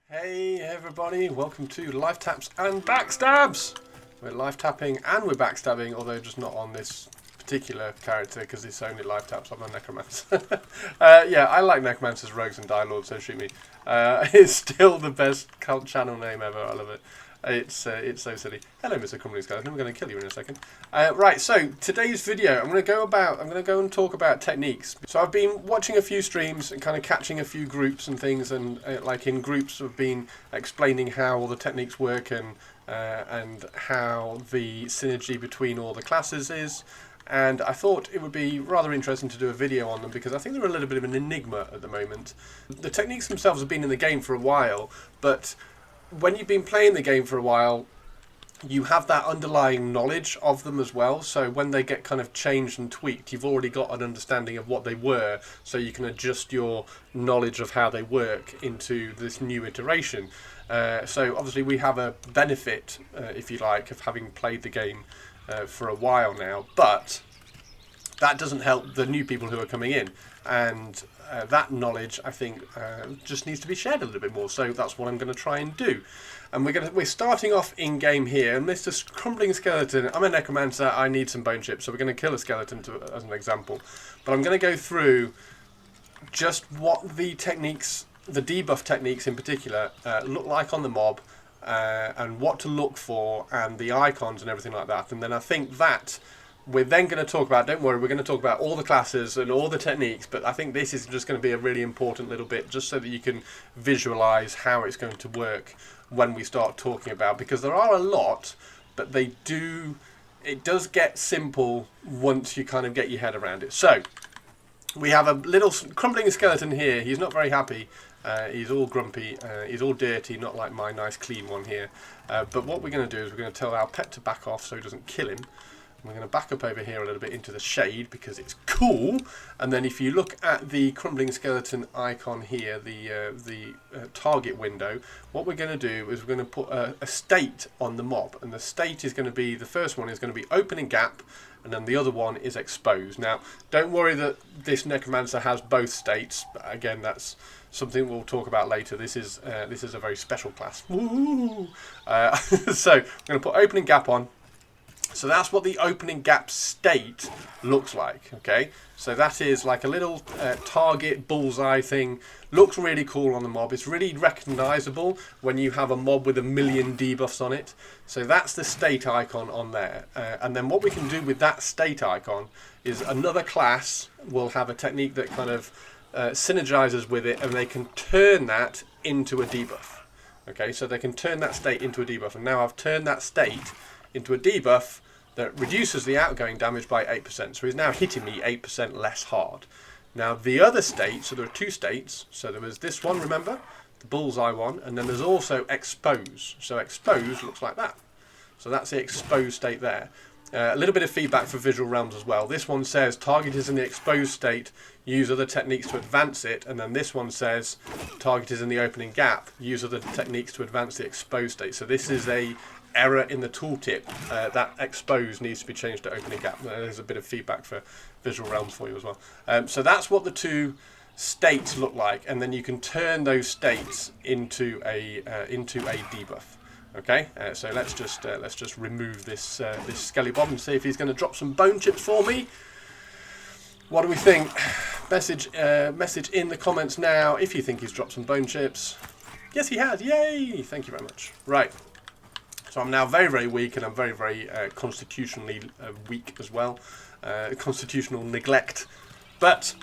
Hey everybody, welcome to Life Taps and Backstabs! We're life tapping and we're backstabbing, although just not on this particular character because it's only life taps. I'm a necromancer. Yeah, I like necromancers, rogues and dire lords, so shoot me. It's still the best cult channel name ever, I love it. It's so silly. Hello, Mr. Crumbling Skeleton. I'm going to kill you in a second. Right, so today's video, I'm going to go and talk about techniques. So I've been watching a few streams and kind of catching a few groups and things, and like in groups I've been explaining how all the techniques work and how the synergy between all the classes is. And I thought it would be rather interesting to do a video on them because I think they're a little bit of an enigma at the moment. The techniques themselves have been in the game for a while, but when you've been playing the game for a while, you have that underlying knowledge of them as well. So when they get kind of changed and tweaked, you've already got an understanding of what they were, so you can adjust your knowledge of how they work into this new iteration. So obviously we have a benefit, if you like, of having played the game for a while now, but that doesn't help the new people who are coming in, and that knowledge, I think, just needs to be shared a little bit more. So that's what I'm going to try and do. And we're starting off in game here. Mr. Crumbling Skeleton. I'm a necromancer. I need some bone chips, so we're going to kill a skeleton as an example. But I'm going to go through just what the techniques, the debuff techniques in particular, look like on the mob, and what to look for, and the icons and everything like that. And then I think that we're then going to talk about, don't worry, we're going to talk about all the classes and all the techniques, but I think this is just going to be a really important little bit, just so that you can visualize how it's going to work when we start talking about, because there are a lot, but it does get simple once you kind of get your head around it. So we have a little crumbling skeleton here. He's not very happy. He's all grumpy. He's all dirty, not like my nice clean one here. But what we're going to do is we're going to tell our pet to back off so he doesn't kill him. We're going to back up over here a little bit into the shade because it's cool. And then if you look at the crumbling skeleton icon here, the target window, what we're going to do is we're going to put a state on the mob. And the state is going to be, the first one is going to be opening gap, and then the other one is exposed. Now, don't worry that this necromancer has both states. Again, that's something we'll talk about later. This is a very special class. Woo! So we're going to put opening gap on. So that's what the opening gap state looks like, okay? So that is like a little target bullseye thing. Looks really cool on the mob. It's really recognizable when you have a mob with 1,000,000 debuffs on it. So that's the state icon on there. And then what we can do with that state icon is another class will have a technique that kind of synergizes with it, and they can turn that into a debuff. Okay, so they can turn that state into a debuff. And now I've turned that state into a debuff that reduces the outgoing damage by 8%. So he's now hitting me 8% less hard. Now the other state, so there are two states. So there was this one, remember, the bullseye one, and then there's also expose. So expose looks like that. So that's the exposed state there. A little bit of feedback for visual realms as well. This one says target is in the exposed state, use other techniques to advance it, and then this one says target is in the opening gap, use other techniques to advance the exposed state. So this is a error in the tooltip. That expose needs to be changed to opening gap. There's a bit of feedback for visual realms for you as well. So that's what the two states look like, and then you can turn those states into a debuff. Okay, so let's just remove this this skelly bob and see if he's going to drop some bone chips for me. What do we think? Message in the comments now if you think he's dropped some bone chips. Yes, he has. Yay! Thank you very much. Right. So I'm now very, very weak, and I'm very, very constitutionally weak as well. Constitutional neglect. But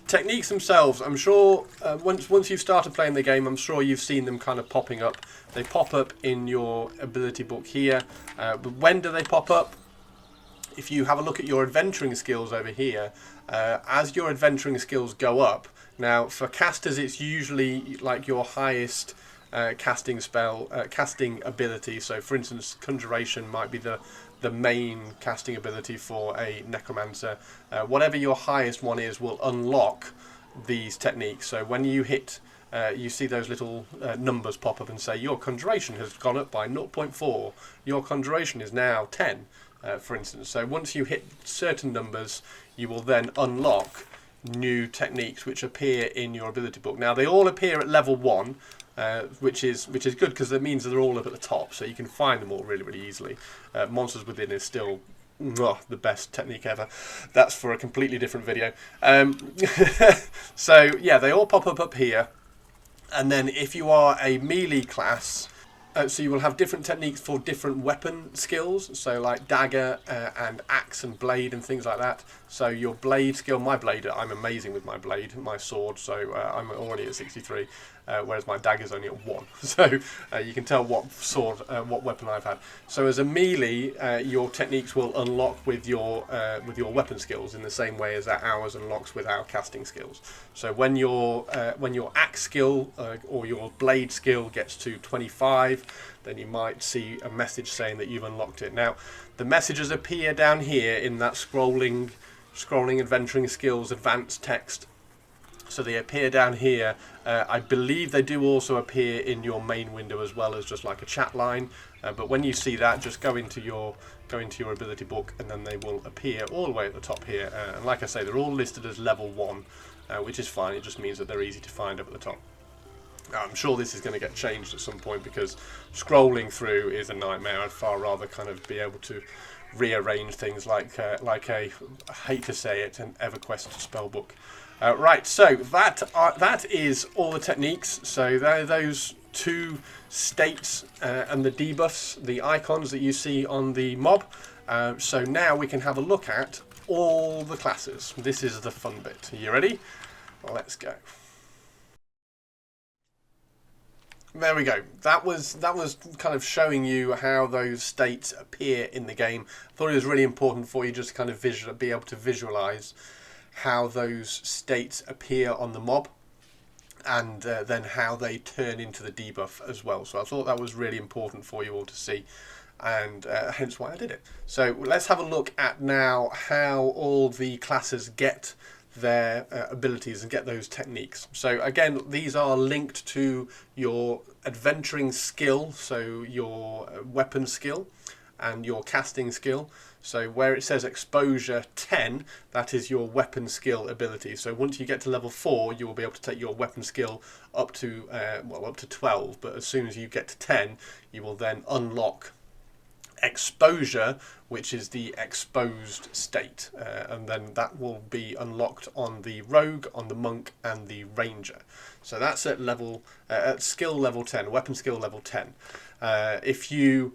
techniques themselves, I'm sure once you've started playing the game, I'm sure you've seen them kind of popping up. They pop up in your ability book here. But when do they pop up? If you have a look at your adventuring skills over here, as your adventuring skills go up, now for casters it's usually like your highest casting ability. So for instance, conjuration might be the main casting ability for a necromancer. Whatever your highest one is will unlock these techniques. So when you hit, you see those little numbers pop up and say your conjuration has gone up by 0.4. Your conjuration is now 10, for instance. So once you hit certain numbers, you will then unlock new techniques which appear in your ability book. Now they all appear at level 1, which is good because it means that they're all up at the top, so you can find them all really easily. Monsters Within is still the best technique ever. That's for a completely different video. So yeah, they all pop up here, and then if you are a melee class, so you will have different techniques for different weapon skills, so like dagger and axe and blade and things like that. So your blade skill, my blade, I'm amazing with my blade, my sword, so I'm already at 63, whereas my dagger's only at 1. So you can tell what sword, what weapon I've had. So as a melee, your techniques will unlock with your weapon skills in the same way as ours unlocks with our casting skills. So when your axe skill or your blade skill gets to 25, then you might see a message saying that you've unlocked it. Now, the messages appear down here in that scrolling adventuring skills advanced text. So they appear down here. I believe they do also appear in your main window as well as just like a chat line. But when you see that, just go into your ability book, and then they will appear all the way at the top here. And like I say, they're all listed as level 1, which is fine. It just means that they're easy to find up at the top. I'm sure this is going to get changed at some point because scrolling through is a nightmare. I'd far rather kind of be able to rearrange things like a, I hate to say it, an EverQuest spellbook. Right, so that is all the techniques. So there are those 2 states and the debuffs, the icons that you see on the mob. So now we can have a look at all the classes. This is the fun bit. Are you ready? Well, let's go. There we go. That was kind of showing you how those states appear in the game. I thought it was really important for you just to kind of be able to visualize how those states appear on the mob, and then how they turn into the debuff as well. So I thought that was really important for you all to see, and hence why I did it. So let's have a look at now how all the classes get their abilities and get those techniques. So again, these are linked to your adventuring skill, so your weapon skill and your casting skill. So where it says exposure 10, that is your weapon skill ability. So once you get to level 4, you will be able to take your weapon skill up to 12, but as soon as you get to 10, you will then unlock exposure, which is the exposed state, and then that will be unlocked on the rogue, on the monk, and the ranger. So that's at level at skill level 10, weapon skill level 10. If you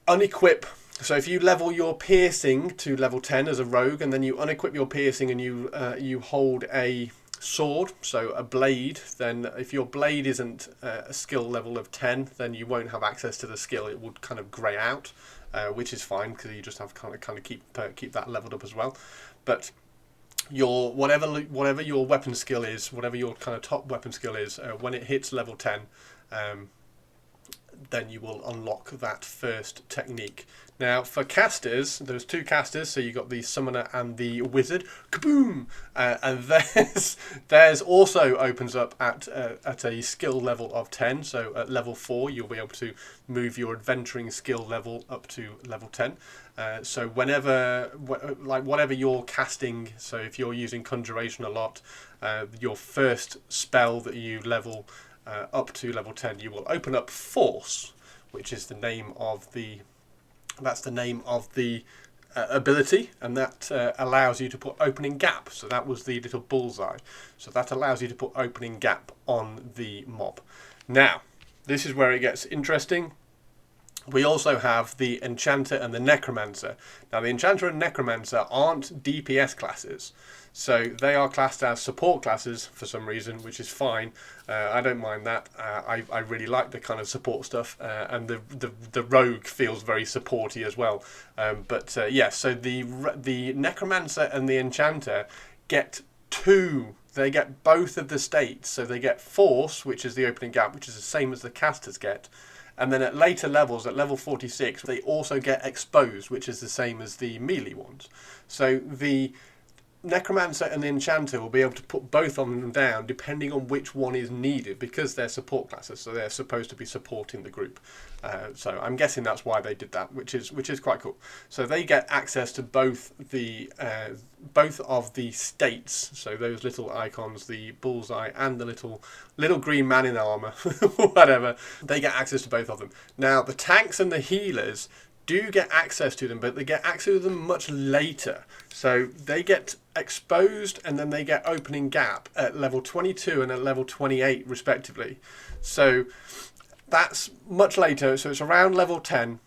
unequip, so if you level your piercing to level 10 as a rogue, and then you unequip your piercing and you hold a sword, so a blade, then if your blade isn't a skill level of 10, then you won't have access to the skill. It would kind of grey out, which is fine because you just have to kind of keep that leveled up as well. But your whatever your weapon skill is, whatever your kind of top weapon skill is, when it hits level 10, then you will unlock that first technique. Now for casters, there's 2 casters, so you got the summoner and the wizard. Kaboom! And theirs also opens up at a skill level of 10. So at level 4, you'll be able to move your adventuring skill level up to level 10. So whatever you're casting, so if you're using conjuration a lot, your first spell that you level up to level 10, you will open up Force, which is the name of the ability, and that allows you to put opening gap. So that was the little bullseye. So that allows you to put opening gap on the mob. Now, this is where it gets interesting. We also have the Enchanter and the Necromancer. Now, the Enchanter and Necromancer aren't DPS classes, so they are classed as support classes for some reason, which is fine. I don't mind that. I really like the kind of support stuff, and the rogue feels very supporty as well. Yeah, so the Necromancer and the Enchanter get 2. They get both of the states. So they get Force, which is the opening gap, which is the same as the casters get. And then at later levels, at level 46, they also get Exposed, which is the same as the melee ones. So the Necromancer and the Enchanter will be able to put both of them down depending on which one is needed, because they're support classes, so they're supposed to be supporting the group. So I'm guessing that's why they did that, which is quite cool. So they get access to both of the states. So those little icons, the bullseye and the little green man in armor, whatever. They get access to both of them. Now the tanks and the healers do get access to them, but they get access to them much later. So they get exposed and then they get opening gap at level 22 and at level 28 respectively. So that's much later, so it's around level 10.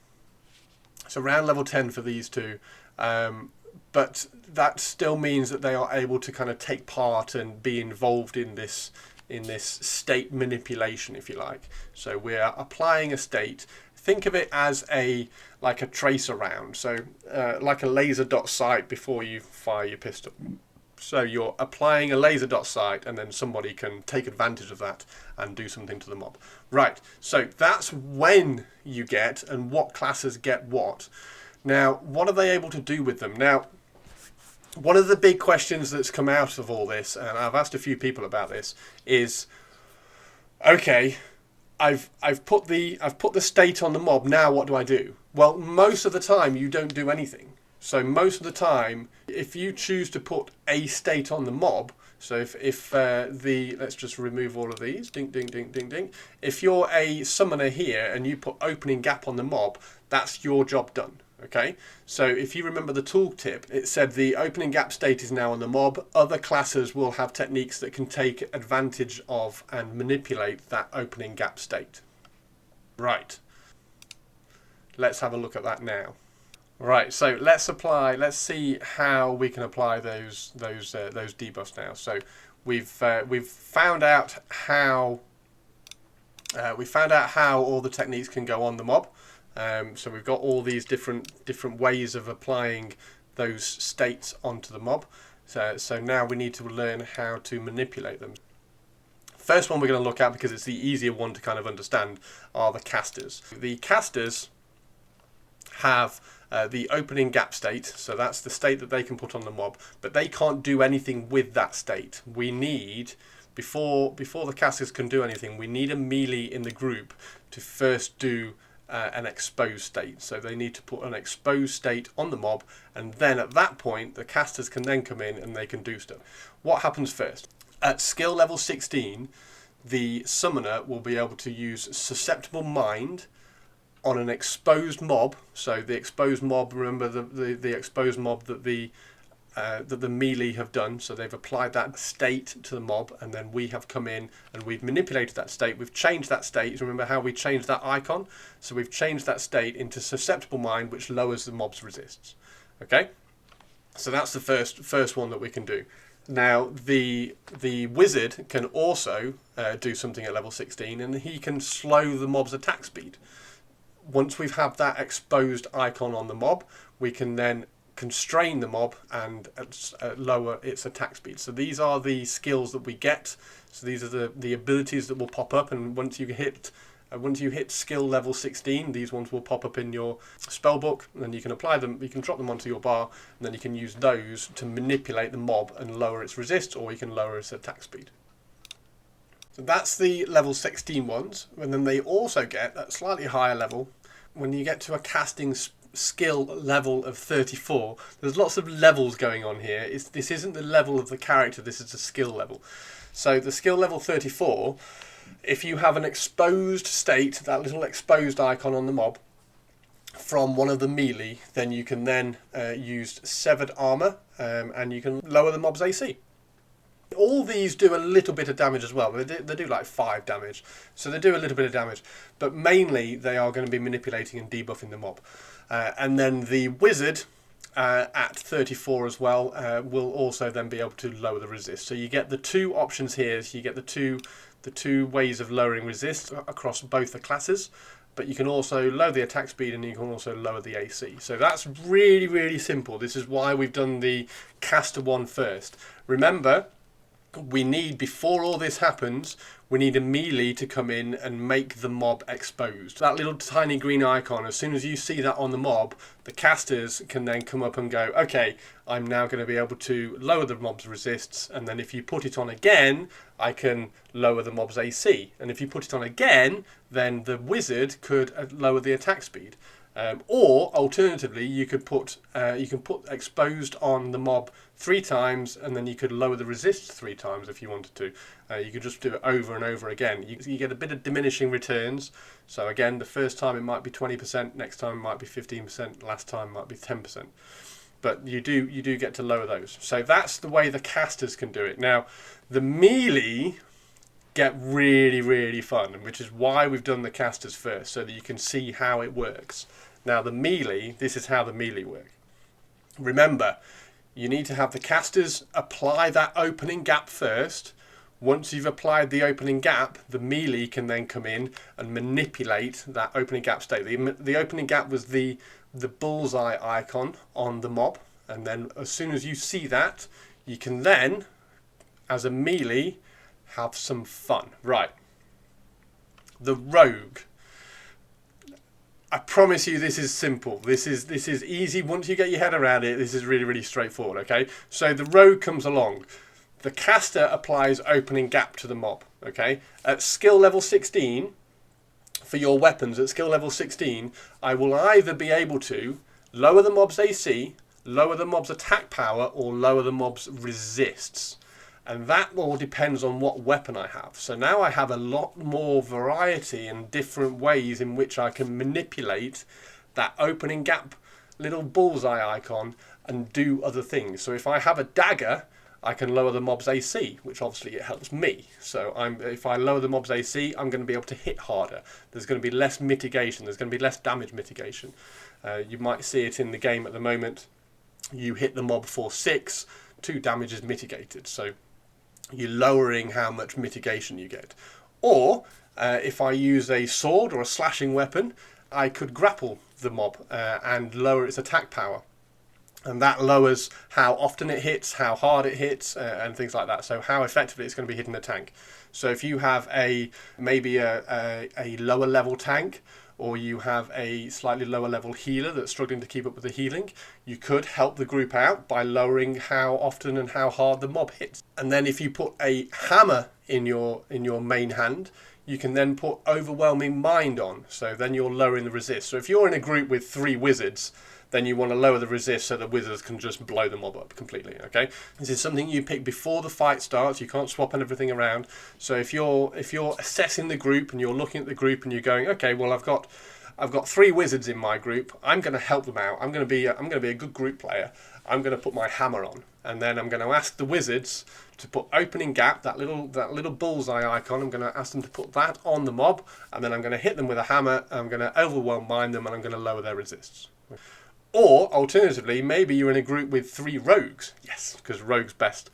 It's around level 10 for these two. But that still means that they are able to kind of take part and be involved in this state manipulation, if you like. So we're applying a state. Think of it as like a tracer round, so like a laser dot sight before you fire your pistol. So you're applying a laser dot sight, and then somebody can take advantage of that and do something to the mob. Right, so that's when you get and what classes get what. Now, what are they able to do with them? Now, one of the big questions that's come out of all this, and I've asked a few people about this, is, okay, I've put the state on the mob. Now what do I do? Well, most of the time you don't do anything. So most of the time, if you choose to put a state on the mob, so if let's just remove all of these, ding, ding, ding, ding, ding. If you're a summoner here and you put opening gap on the mob, that's your job done. Okay, so if you remember the tooltip, it said the opening gap state is now on the mob. Other classes will have techniques that can take advantage of and manipulate that opening gap state. Right, let's have a look at that now. Right, so let's see how we can apply those debuffs now. So we've found out how all the techniques can go on the mob. So we've got all these different ways of applying those states onto the mob. So now we need to learn how to manipulate them. First one we're going to look at, because it's the easier one to kind of understand, are the casters. The casters have the opening gap state, so that's the state that they can put on the mob, but they can't do anything with that state. We need, before the casters can do anything, we need a melee in the group to first do an exposed state. So they need to put an exposed state on the mob, and then at that point the casters can then come in and they can do stuff. What happens first? At skill level 16, the summoner will be able to use Susceptible Mind on an exposed mob. So the exposed mob, remember the exposed mob that the melee have done, so they've applied that state to the mob, and then we have come in and we've manipulated that state. We've changed that state. Remember how we changed that icon? So we've changed that state into Susceptible Mind, which lowers the mob's resists. Okay, so that's the first one that we can do. Now the wizard can also do something at level 16, and he can slow the mob's attack speed. Once we've had that exposed icon on the mob, we can then constrain the mob and lower its attack speed. So these are the skills that we get. So these are the abilities that will pop up, and once you hit skill level 16, these ones will pop up in your spell book, and then you can apply them, you can drop them onto your bar, and then you can use those to manipulate the mob and lower its resist, or you can lower its attack speed. So that's the level 16 ones, and then they also get at slightly higher level. When you get to a casting skill level of 34, there's lots of levels going on here. This isn't the level of the character, this is the skill level. So the skill level 34, if you have an exposed state, that little exposed icon on the mob, from one of the melee, then you can then use Severed Armor, and you can lower the mob's AC. All these do a little bit of damage as well. They do like 5 damage, so they do a little bit of damage, but mainly they are going to be manipulating and debuffing the mob. And then the wizard at 34 as well will also then be able to lower the resist. So you get the two options here. So you get the two ways of lowering resist across both the classes, but you can also lower the attack speed and you can also lower the AC. So that's really, really simple. This is why we've done the caster one first. Remember, we need, before all this happens, we need a melee to come in and make the mob exposed. That little tiny green icon, as soon as you see that on the mob, the casters can then come up and go, okay, I'm now going to be able to lower the mob's resists, and then if you put it on again, I can lower the mob's AC. And if you put it on again, then the wizard could lower the attack speed. Or alternatively, you can put exposed on the mob 3 times, and then you could lower the resist 3 times if you wanted to. You could just do it over and over again. You get a bit of diminishing returns. So again, the first time it might be 20%, next time it might be 15%, last time might be 10%. But you do get to lower those. So that's the way the casters can do it. Now, the melee get really, really fun, which is why we've done the casters first, so that you can see how it works. Now the melee, this is how the melee work. Remember, you need to have the casters apply that opening gap first. Once you've applied the opening gap, the melee can then come in and manipulate that opening gap state. The opening gap was the bullseye icon on the mob, and then as soon as you see that, you can then, as a melee, have some fun. Right. The rogue. I promise you this is simple. This is easy. Once you get your head around it, this is really, really straightforward, okay? So the rogue comes along. The caster applies opening gap to the mob, okay? At skill level 16, for your weapons, at skill level 16, I will either be able to lower the mob's AC, lower the mob's attack power, or lower the mob's resists. And that all depends on what weapon I have. So now I have a lot more variety and different ways in which I can manipulate that opening gap little bullseye icon and do other things. So if I have a dagger, I can lower the mob's AC, which obviously it helps me. So if I lower the mob's AC, I'm going to be able to hit harder. There's going to be less mitigation. There's going to be less damage mitigation. You might see it in the game at the moment. You hit the mob for 6, 2 damage is mitigated. So you're lowering how much mitigation you get. Or if I use a sword or a slashing weapon, I could grapple the mob and lower its attack power. And that lowers how often it hits, how hard it hits, and things like that. So how effectively it's going to be hitting the tank. So if you have maybe a lower level tank, or you have a slightly lower level healer that's struggling to keep up with the healing, you could help the group out by lowering how often and how hard the mob hits. And then if you put a hammer in your main hand, you can then put Overwhelming Mind on. So then you're lowering the resist. So if you're in a group with 3 wizards, then you want to lower the resist so the wizards can just blow the mob up completely, okay? This is something you pick before the fight starts. You can't swap everything around. So if you're assessing the group and you're looking at the group and you're going, okay, well I've got 3 wizards in my group. I'm going to help them out. I'm going to be a good group player. I'm going to put my hammer on, and then I'm going to ask the wizards to put opening gap, that little bullseye icon. I'm going to ask them to put that on the mob, and then I'm going to hit them with a hammer. I'm going to overwhelm mind them, and I'm going to lower their resists. Or, alternatively, maybe you're in a group with 3 rogues. Yes, because rogue's best.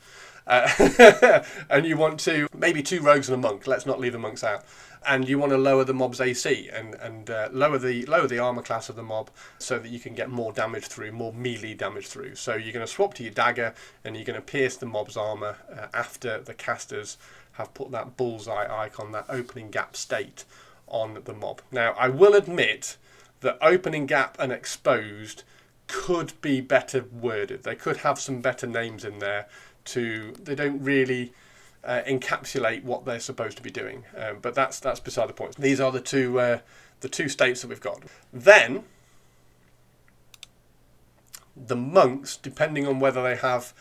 And you want to, maybe 2 rogues and a monk. Let's not leave the monks out. And you want to lower the mob's AC and lower the armor class of the mob so that you can get more damage through, more melee damage through. So you're going to swap to your dagger and you're going to pierce the mob's armor after the casters have put that bullseye icon, that opening gap state on the mob. Now, I will admit that opening gap and exposed could be better worded. They could have some better names in there. They don't really encapsulate what they're supposed to be doing, but that's beside the point. These are the two states that we've got. Then the monks, depending on whether they have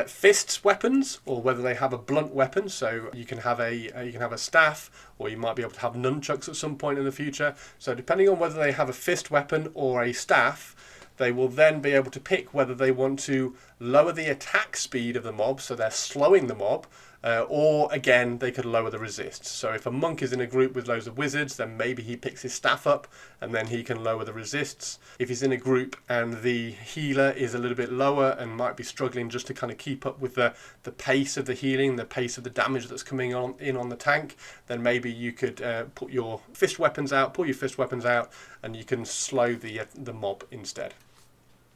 fists weapons or whether they have a blunt weapon, so you can have a staff, or you might be able to have nunchucks at some point in the future. So depending on whether they have a fist weapon or a staff, they will then be able to pick whether they want to lower the attack speed of the mob, so they're slowing the mob, or again, they could lower the resist. So if a monk is in a group with loads of wizards, then maybe he picks his staff up and then he can lower the resists. If he's in a group and the healer is a little bit lower and might be struggling just to kind of keep up with the pace of the healing, the pace of the damage that's coming in on the tank, then maybe you could pull your fist weapons out, and you can slow the mob instead.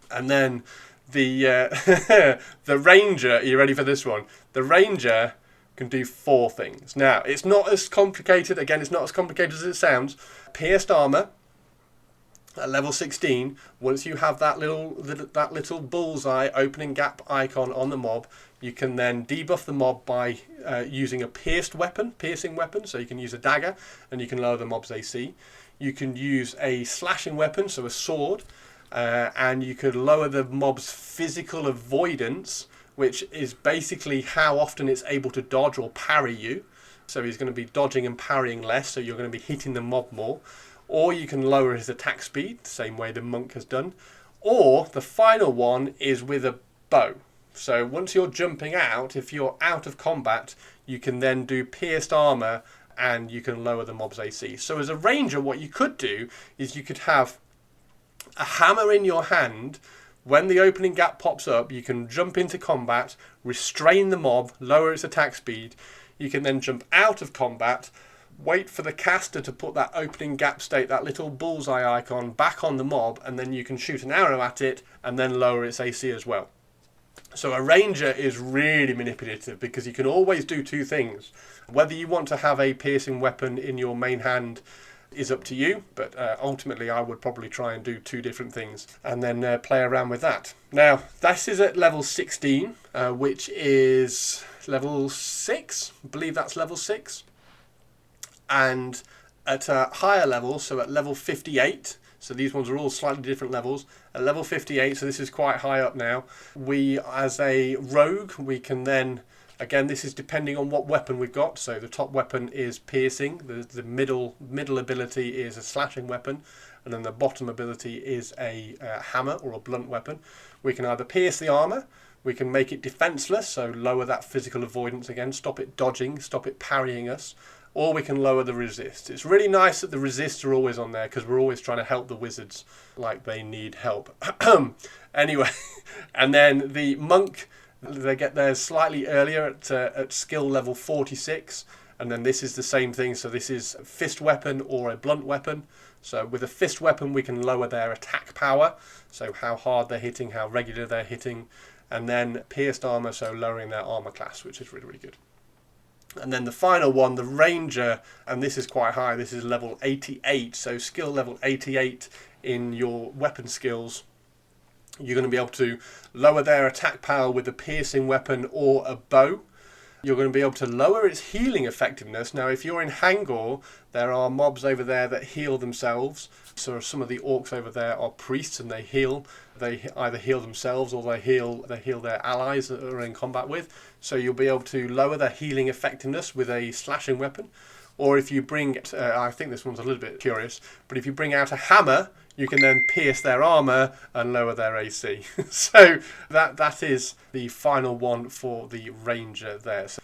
And then the the Ranger, are you ready for this one? The Ranger can do 4 things. Now, it's not as complicated, again, it's not as complicated as it sounds. Pierced armor at level 16, once you have that little bullseye opening gap icon on the mob, you can then debuff the mob by using a piercing weapon, so you can use a dagger and you can lower the mob's AC. You can use a slashing weapon, so a sword, and you could lower the mob's physical avoidance, which is basically how often it's able to dodge or parry you. So he's going to be dodging and parrying less, so you're going to be hitting the mob more. Or you can lower his attack speed, the same way the monk has done. Or the final one is with a bow. So once you're jumping out, if you're out of combat, you can then do pierced armor and you can lower the mob's AC. So as a ranger, what you could do is you could have a hammer in your hand. When the opening gap pops up, you can jump into combat, restrain the mob, lower its attack speed. You can then jump out of combat, wait for the caster to put that opening gap state, that little bullseye icon, back on the mob, and then you can shoot an arrow at it and then lower its AC as well. So a ranger is really manipulative because you can always do 2 things. Whether you want to have a piercing weapon in your main hand is up to you, but ultimately I would probably try and do 2 different things and then play around with that. Now, this is at level 16, which is level 6. I believe that's level 6. And at a higher level, so at level 58, so these ones are all slightly different levels. At level 58, so this is quite high up now, we, as a rogue, we can then, again, this is depending on what weapon we've got. So the top weapon is piercing, the middle ability is a slashing weapon, and then the bottom ability is a hammer or a blunt weapon. We can either pierce the armor, we can make it defenseless, so lower that physical avoidance again, stop it dodging, stop it parrying us, or we can lower the resist. It's really nice that the resists are always on there because we're always trying to help the wizards like they need help. Anyway, and then the monk, they get there slightly earlier at skill level 46, and then this is the same thing. So this is a fist weapon or a blunt weapon. So with a fist weapon, we can lower their attack power, so how hard they're hitting, how regular they're hitting, and then pierced armor, so lowering their armor class, which is really, really good. And then the final one, the ranger, and this is quite high, this is level 88, so skill level 88 in your weapon skills. You're going to be able to lower their attack power with a piercing weapon or a bow. You're going to be able to lower its healing effectiveness. Now, if you're in Hangor, there are mobs over there that heal themselves. So some of the orcs over there are priests and they heal. They either heal themselves or they heal their allies that are in combat with. So you'll be able to lower their healing effectiveness with a slashing weapon. Or if you bring, I think this one's a little bit curious, but if you bring out a hammer, you can then pierce their armor and lower their AC. So that is the final one for the ranger there. So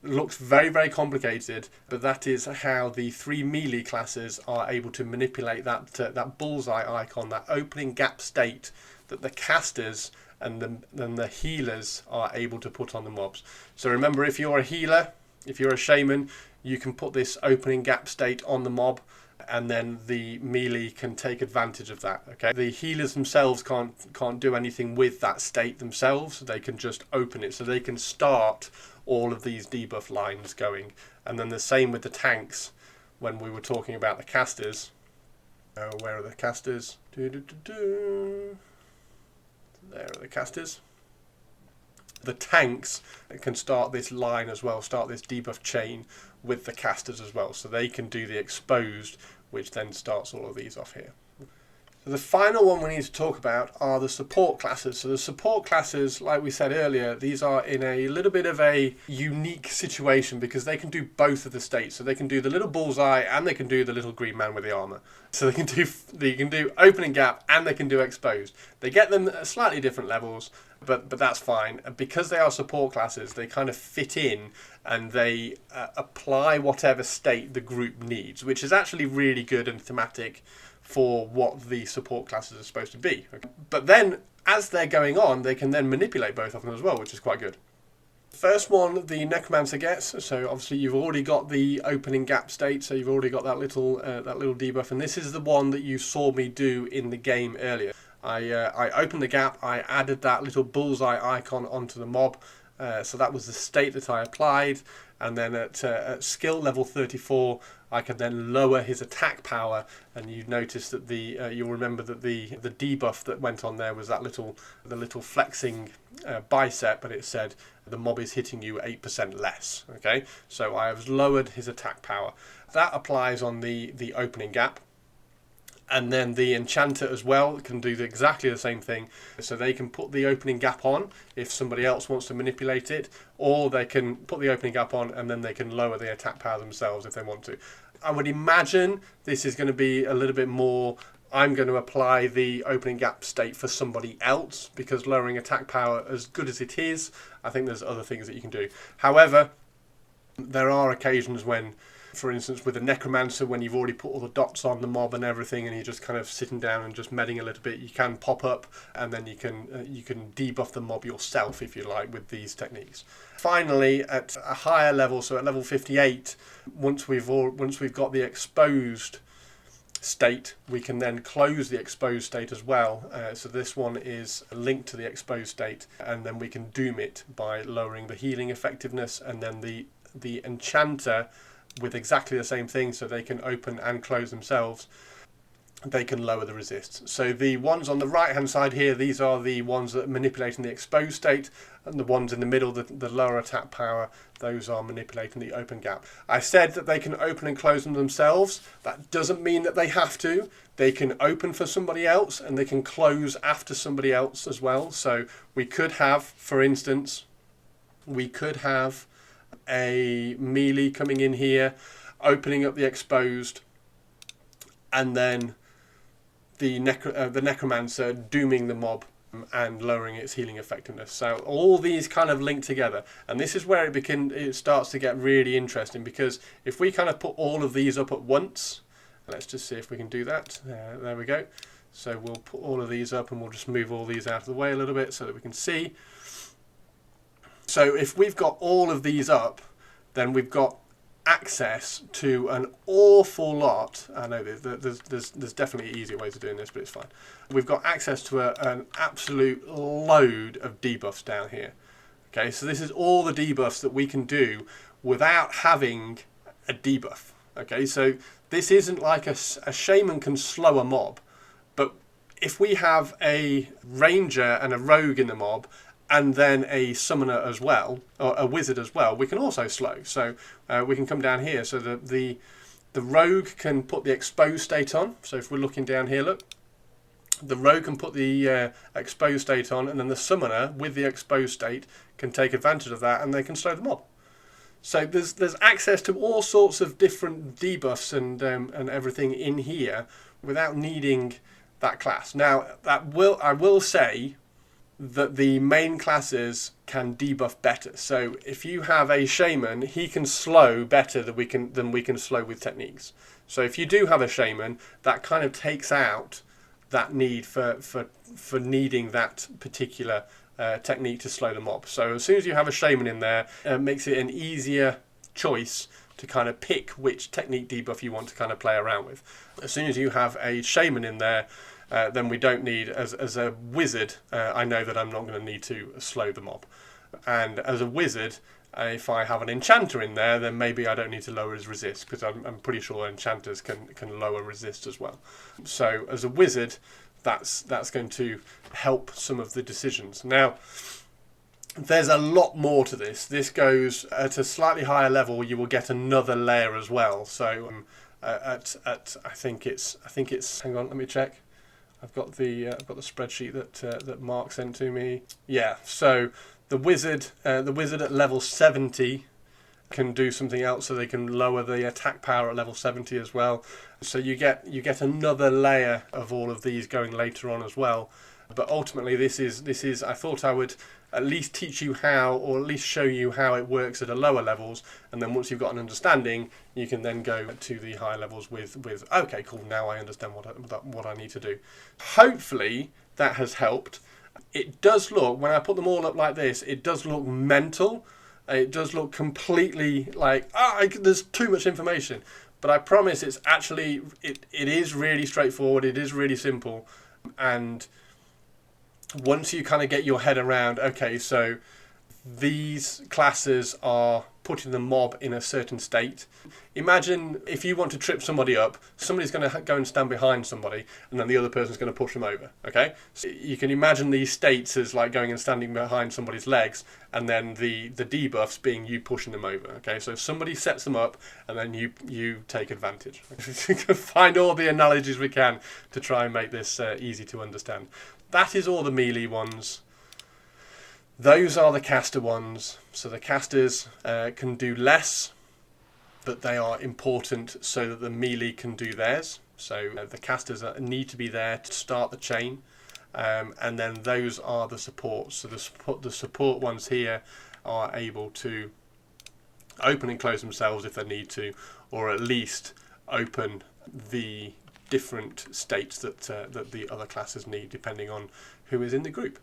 it looks very, very complicated, but that is how the 3 melee classes are able to manipulate that bullseye icon, that opening gap state that the casters and the healers are able to put on the mobs. So remember, if you're a healer, if you're a shaman, you can put this opening gap state on the mob, and then the melee can take advantage of that. Okay, the healers themselves can't do anything with that state themselves. They can just open it, so they can start all of these debuff lines going. And then the same with the tanks. When we were talking about the casters, where are the casters? There are the casters. The tanks can start this line as well, start this debuff chain with the casters as well, so they can do the exposed, which then starts all of these off here. So the final one we need to talk about are the support classes. So the support classes, like we said earlier, these are in a little bit of a unique situation because they can do both of the states. So they can do the little bullseye and they can do the little green man with the armor. So they can do opening gap and they can do exposed. They get them at slightly different levels, but that's fine. And because they are support classes, they kind of fit in and they apply whatever state the group needs, which is actually really good and thematic for what the support classes are supposed to be. Okay? But then, as they're going on, they can then manipulate both of them as well, which is quite good. First one, the Necromancer gets, so obviously you've already got the opening gap state, so you've already got that little debuff, and this is the one that you saw me do in the game earlier. I opened the gap, I added that little bullseye icon onto the mob, so that was the state that I applied, and then at skill level 34 I can then lower his attack power, and you notice that you'll remember that the debuff that went on there was that the little flexing bicep, and it said the mob is hitting you 8% less. Okay, so I have lowered his attack power. That applies on the opening gap. And then the enchanter as well can do exactly the same thing. So they can put the opening gap on if somebody else wants to manipulate it, or they can put the opening gap on and then they can lower the attack power themselves if they want to. I would imagine this is going to be a little bit more, I'm going to apply the opening gap state for somebody else, because lowering attack power, as good as it is, I think there's other things that you can do. However, there are occasions when, for instance, with a necromancer, when you've already put all the dots on the mob and everything, and you're just kind of sitting down and just medding a little bit, you can pop up, and then you can debuff the mob yourself if you like with these techniques. Finally, at a higher level, so at level 58, once we've got the exposed state, we can then close the exposed state as well. So this one is linked to the exposed state, and then we can doom it by lowering the healing effectiveness, and then the enchanter, with exactly the same thing, so they can open and close themselves, they can lower the resist. So the ones on the right hand side here, these are the ones that are manipulating the exposed state, and the ones in the middle, the lower attack power, those are manipulating the open gap. I said that they can open and close them themselves. That doesn't mean that they have to. They can open for somebody else and they can close after somebody else as well. So we could have, for instance, a melee coming in here, opening up the exposed, and then the necromancer dooming the mob and lowering its healing effectiveness. So all these kind of link together, and this is where it starts to get really interesting, because if we kind of put all of these up at once, let's just see if we can do that. There we go. So we'll put all of these up, and we'll just move all these out of the way a little bit so that we can see. So if we've got all of these up, then we've got access to an awful lot. I know there's definitely easier ways of doing this, but it's fine. We've got access to an absolute load of debuffs down here. Okay, so this is all the debuffs that we can do without having a debuff. Okay, so this isn't like a shaman can slow a mob, but if we have a ranger and a rogue in the mob, and then a summoner as well, or a wizard as well, we can also slow. So we can come down here. So the rogue can put the exposed state on. So if we're looking down here, look, the rogue can put the exposed state on, and then the summoner with the exposed state can take advantage of that, and they can slow the mob. So there's access to all sorts of different debuffs and everything in here without needing that class. Now I will say that the main classes can debuff better. So if you have a shaman, he can slow better than we can slow with techniques. So if you do have a shaman, that kind of takes out that need for needing that particular technique to slow the mob. So as soon as you have a shaman in there, it makes it an easier choice to kind of pick which technique debuff you want to kind of play around with. As soon as you have a shaman in there, then we don't need, as a wizard, I know that I'm not going to need to slow the mob. And as a wizard, if I have an enchanter in there, then maybe I don't need to lower his resist, because I'm pretty sure enchanters can lower resist as well. So as a wizard, that's going to help some of the decisions. Now, there's a lot more to this. This goes at a slightly higher level. You will get another layer as well. So I think it's. Hang on, let me check. I've got the spreadsheet that Mark sent to me. Yeah, so the wizard at level 70 can do something else, so they can lower the attack power at level 70 as well. So you get another layer of all of these going later on as well. But ultimately, this is. I thought I would at least teach you how, or at least show you how it works at a lower levels, and then once you've got an understanding, you can then go to the high levels with okay, cool, now I understand what I need to do. Hopefully that has helped. It does look, when I put them all up like this, it does look mental. It does look completely like there's too much information, but I promise it's actually it is really straightforward. It is really simple, and once you kind of get your head around, okay, so these classes are putting the mob in a certain state. Imagine if you want to trip somebody up, somebody's going to go and stand behind somebody, and then the other person's going to push them over, okay? So you can imagine these states as like going and standing behind somebody's legs, and then the debuffs being you pushing them over, okay? So if somebody sets them up, and then you take advantage. Find all the analogies we can to try and make this easy to understand. That is all the melee ones. Those are the caster ones. So the casters can do less, but they are important so that the melee can do theirs. So the casters need to be there to start the chain, and then those are the supports. So the support ones here are able to open and close themselves if they need to, or at least open the different states that the other classes need, depending on who is in the group.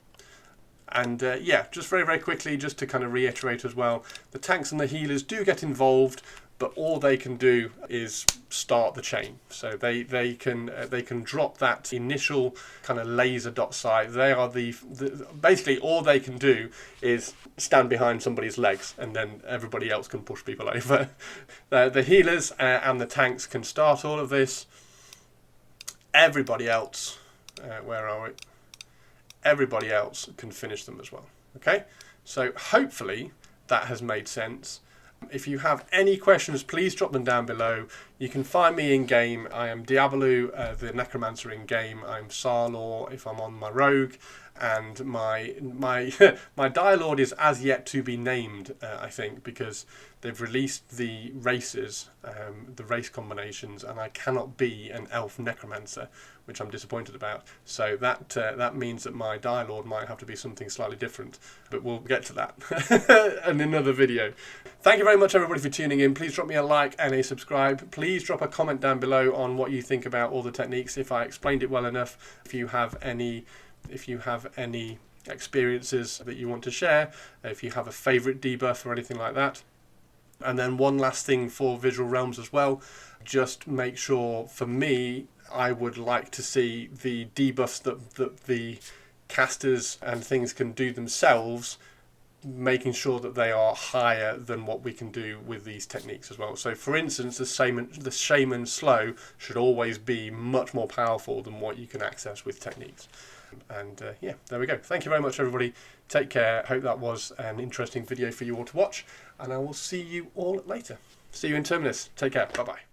And yeah, just very, very quickly, just to kind of reiterate as well, the tanks and the healers do get involved, but all they can do is start the chain. So they can drop that initial kind of laser dot sight. They are basically all they can do is stand behind somebody's legs, and then everybody else can push people over. The healers and the tanks can start all of this. Everybody else, where are we? Everybody else can finish them as well. Okay, so hopefully that has made sense. If you have any questions, please drop them down below. You can find me in game. I am Diabolu, the Necromancer in game. I'm Sarlor if I'm on my rogue, and my my Dire Lord is as yet to be named. I think because they've released the races, the race combinations, and I cannot be an elf necromancer, which I'm disappointed about. So that means that my Dire Lord might have to be something slightly different, but we'll get to that in another video. Thank you very much, everybody, for tuning in. Please drop me a like and a subscribe. Please drop a comment down below on what you think about all the techniques, if I explained it well enough. If you have any experiences that you want to share, if you have a favourite debuff or anything like that. And then one last thing for Visual Realms as well, just make sure, for me, I would like to see the debuffs that the casters and things can do themselves, making sure that they are higher than what we can do with these techniques as well. So for instance, the Shaman Slow should always be much more powerful than what you can access with techniques. And yeah, there we go. Thank you very much, everybody. Take care. Hope that was an interesting video for you all to watch, and I will see you all later. See you in Terminus. Take care. Bye bye.